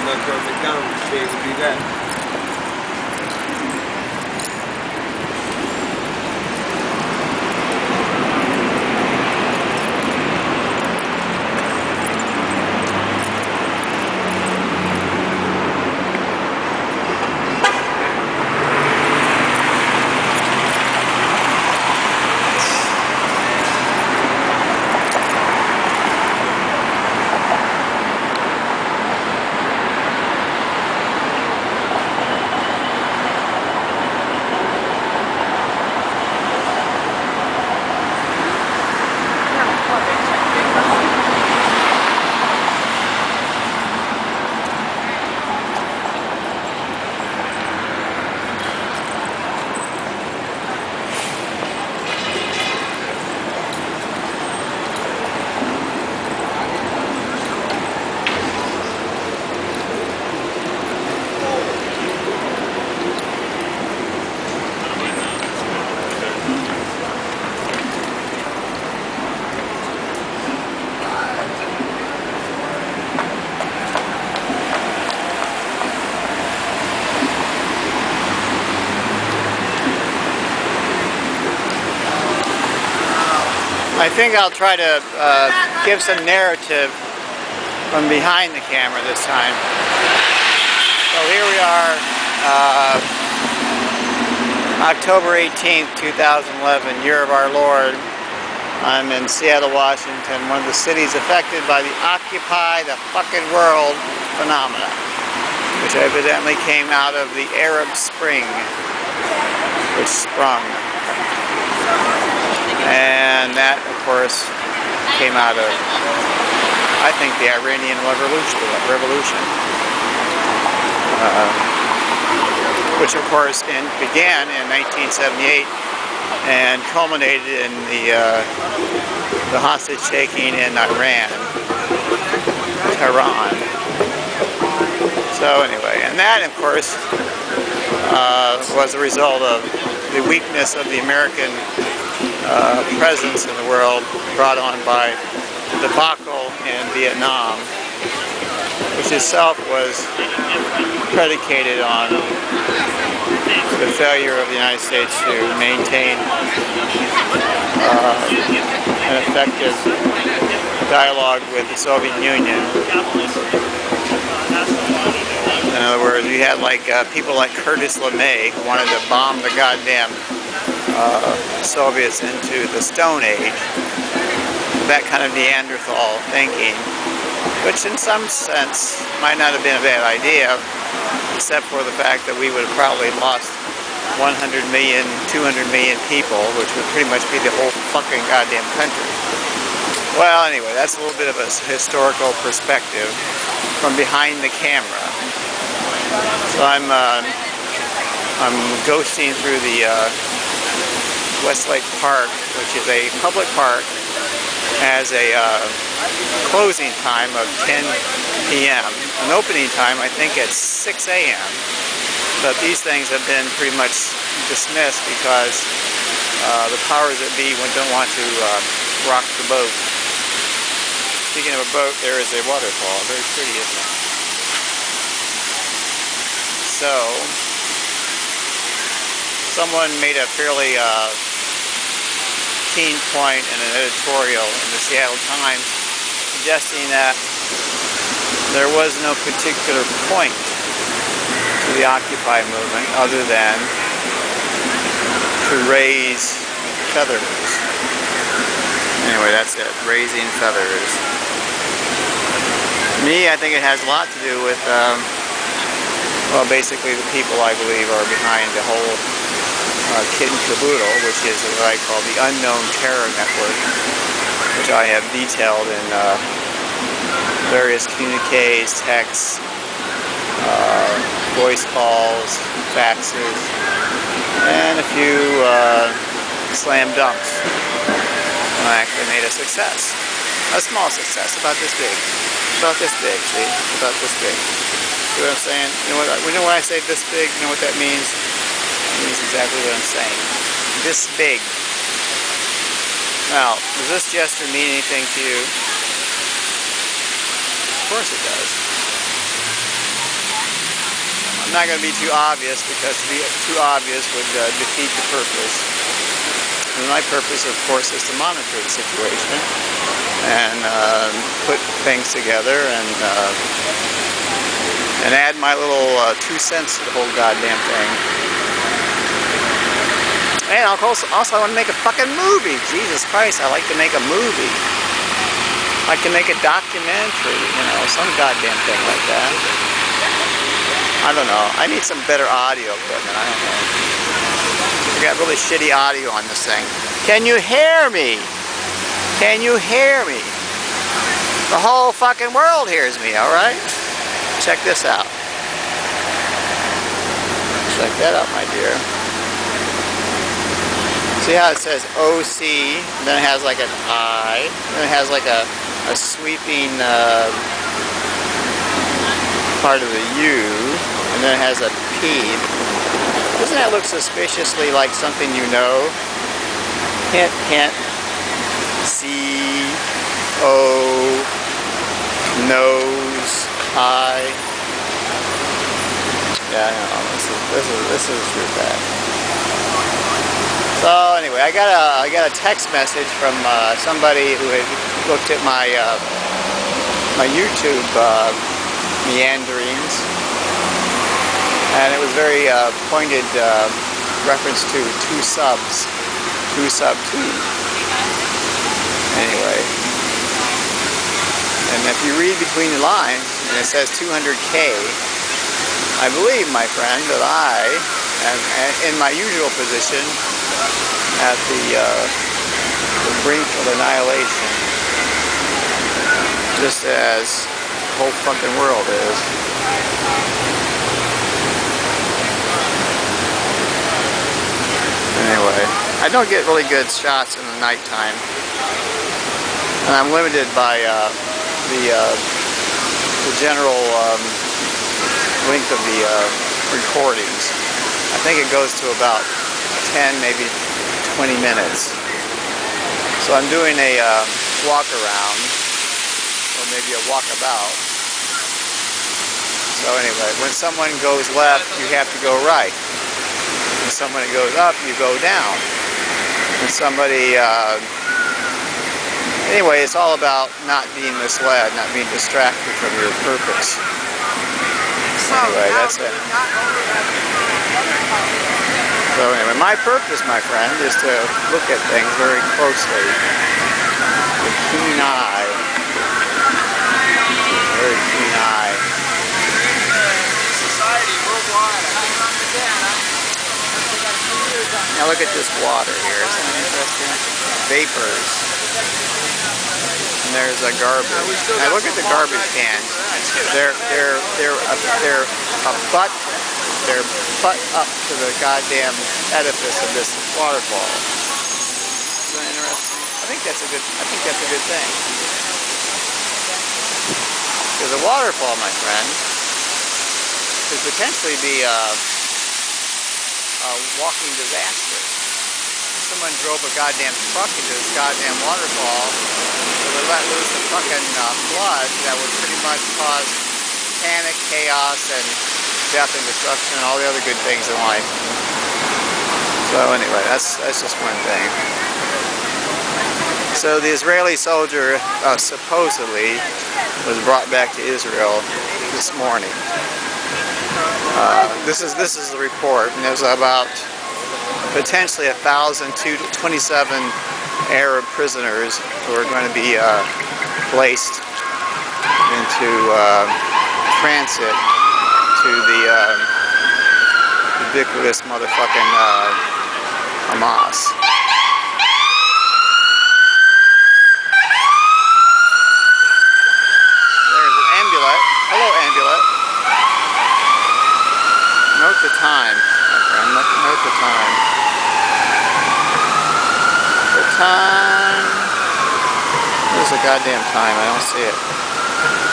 the perfect gun to be able to do that. I think I'll try to give some narrative from behind the camera this time. So here we are, October 18th, 2011, year of our Lord. I'm in Seattle, Washington, one of the cities affected by the Occupy the fucking world phenomena, which evidently came out of the Arab Spring, which sprung. And that, of course, came out of, I think, the Iranian Revolution, which, of course, began in 1978 and culminated in the hostage-taking in Tehran. So anyway, and that, of course, was a result of the weakness of the American presence in the world brought on by the debacle in Vietnam, which itself was predicated on the failure of the United States to maintain an effective dialogue with the Soviet Union. In other words, we had people like Curtis LeMay who wanted to bomb the goddamn Soviets into the Stone Age, that kind of Neanderthal thinking, which in some sense might not have been a bad idea, except for the fact that we would have probably lost 100 million, 200 million people, which would pretty much be the whole fucking goddamn country. Well, anyway, that's a little bit of a historical perspective from behind the camera. So I'm ghosting through the Westlake Park, which is a public park, has a closing time of 10 p.m. An opening time, I think, at 6 a.m. But these things have been pretty much dismissed because the powers that be don't want to rock the boat. Speaking of a boat, there is a waterfall. Very pretty, isn't it? So, someone made a fairly keen point in an editorial in the Seattle Times suggesting that there was no particular point to the Occupy movement other than to raise feathers. Anyway, that's it. Raising feathers. Me, I think it has a lot to do with, well, basically the people I believe are behind the whole kit and caboodle, which is what I call the unknown terror network, which I have detailed in various communiques, texts, voice calls, faxes, and a few slam dunks. And I actually made a success. A small success, about this big. About this big, see? About this big. See what I'm saying? You know when I say this big, you know what that means? It means exactly what I'm saying. This big. Now, does this gesture mean anything to you? Of course it does. I'm not going to be too obvious because to be too obvious would defeat the purpose. And my purpose, of course, is to monitor the situation and put things together and add my little 2 cents to the whole goddamn thing. And also I want to make a fucking movie. Jesus Christ, I like to make a movie. I like to make a documentary, you know, some goddamn thing like that. I don't know. I need some better audio equipment. I don't know. We got really shitty audio on this thing. Can you hear me? Can you hear me? The whole fucking world hears me, alright? Check this out. Check that out, my dear. See how it says OC, then it has like an I, then it has like a sweeping part of the U, and then it has a P. Doesn't that look suspiciously like something you know? Hint, hint. C, O, nose, I. Yeah, I know. This is true bad. So anyway, I got a text message from somebody who had looked at my my YouTube meanderings, and it was very pointed reference to 2 subs, 2 sub 2. Anyway, and if you read between the lines, and it says 200K, I believe, my friend, that I am in my usual position at the brink of annihilation, just as the whole fucking world is. Anyway, I don't get really good shots in the nighttime, and I'm limited by the general length of the recordings. I think it goes to about 10, maybe 20 minutes. So I'm doing a walk around, or maybe a walkabout. So anyway, when someone goes left, you have to go right. When someone goes up, you go down. When somebody, anyway, it's all about not being misled, not being distracted from your purpose. Anyway, that's it. So anyway, my purpose, my friend, is to look at things very closely, with keen eye, very keen eye. Society worldwide. Now look at this water here. Isn't that interesting? Vapors. And there's a garbage. Now look at the garbage cans. They're butt up to the goddamn edifice of this waterfall. Isn't that interesting? I think that's a good thing. Because a waterfall, my friend, could potentially be a walking disaster. If someone drove a goddamn truck into this goddamn waterfall, they would let loose a fucking flood that would pretty much cause panic, chaos, and death and destruction and all the other good things in life. So anyway, that's just one thing. So the Israeli soldier supposedly was brought back to Israel this morning. This is the report, and there's about potentially 1,027 Arab prisoners who are going to be placed into transit to the ubiquitous motherfucking Hamas. There's an ambulance. Hello, ambulance. Note the time, my friend. Note the time. The time. Where's the goddamn time? I don't see it.